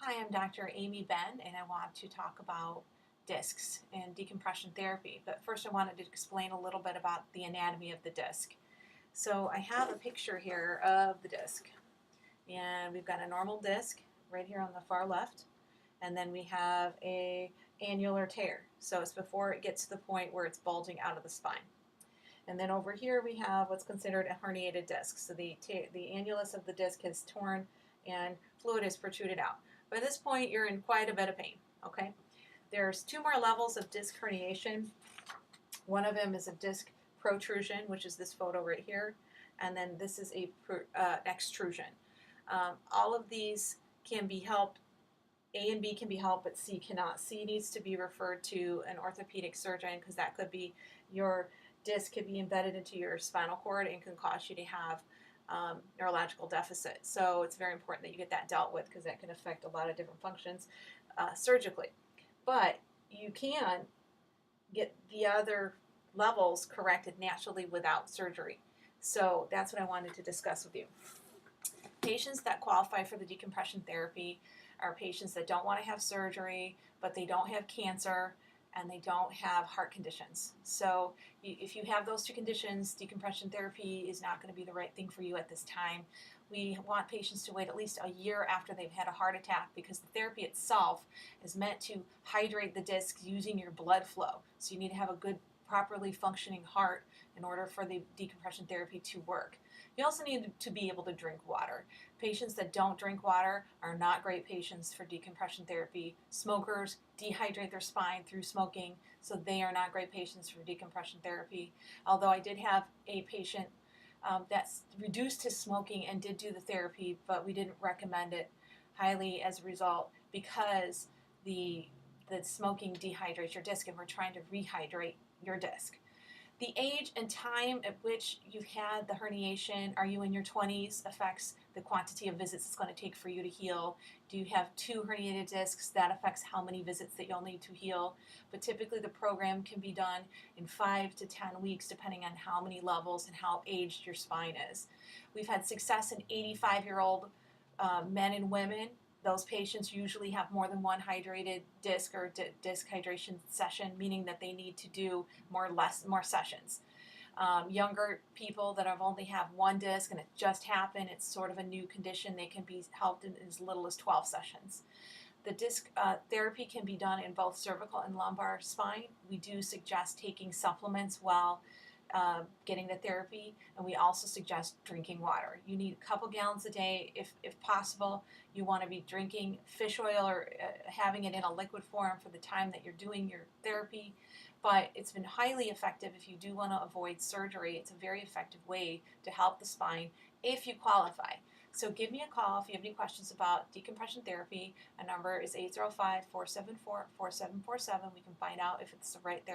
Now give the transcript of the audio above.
Hi, I'm Dr. Amy Ben, and I want to talk about discs and decompression therapy. But first, I wanted to explain a little bit about the anatomy of the disc. So, I have a picture here of the disc, and we've got a normal disc right here on the far left, and then we have a annular tear. So, it's before it gets to the point where it's bulging out of the spine. And then over here we have what's considered a herniated disc. So the annulus of the disc has torn and fluid is protruded out. By this point, you're in quite a bit of pain, okay? There's two more levels of disc herniation. One of them is a disc protrusion, which is this photo right here, and then this is a extrusion. All of these can be helped. A and B can be helped, but C cannot. C needs to be referred to an orthopedic surgeon because that could be your disc could be embedded into your spinal cord and can cause you to have neurological deficit. So it's very important that you get that dealt with because that can affect a lot of different functions surgically. But you can get the other levels corrected naturally without surgery. So that's what I wanted to discuss with you. Patients that qualify for the decompression therapy are patients that don't want to have surgery, but they don't have cancer, and they don't have heart conditions. So if you have those two conditions, decompression therapy is not going to be the right thing for you at this time. We want patients to wait at least a year after they've had a heart attack because the therapy itself is meant to hydrate the discs using your blood flow. So you need to have a good, properly functioning heart in order for the decompression therapy to work. You also need to be able to drink water. Patients that don't drink water are not great patients for decompression therapy. Smokers dehydrate their spine through smoking, so they are not great patients for decompression therapy. Although I did have a patient that's reduced his smoking and did do the therapy, but we didn't recommend it highly as a result because the smoking dehydrates your disc and we're trying to rehydrate your disc. The age and time at which you've had the herniation, are you in your 20s, affects the quantity of visits it's going to take for you to heal. Do you have two herniated discs? That affects how many visits that you'll need to heal. But typically the program can be done in 5 to 10 weeks depending on how many levels and how aged your spine is. We've had success in 85-year-old men and women. Those patients usually have more than one hydrated disc or disc hydration session, meaning that they need to do more sessions. Younger people that have only have one disc and it just happened, it's sort of a new condition, they can be helped in as little as 12 sessions. The disc therapy can be done in both cervical and lumbar spine. We do suggest taking supplements while getting the therapy, and we also suggest drinking water. You need a couple gallons a day if possible. You want to be drinking fish oil or having it in a liquid form for the time that you're doing your therapy, but it's been highly effective if you do want to avoid surgery. It's a very effective way to help the spine if you qualify. So give me a call if you have any questions about decompression therapy. Our number is 805-474-4747. We can find out if it's the right therapy.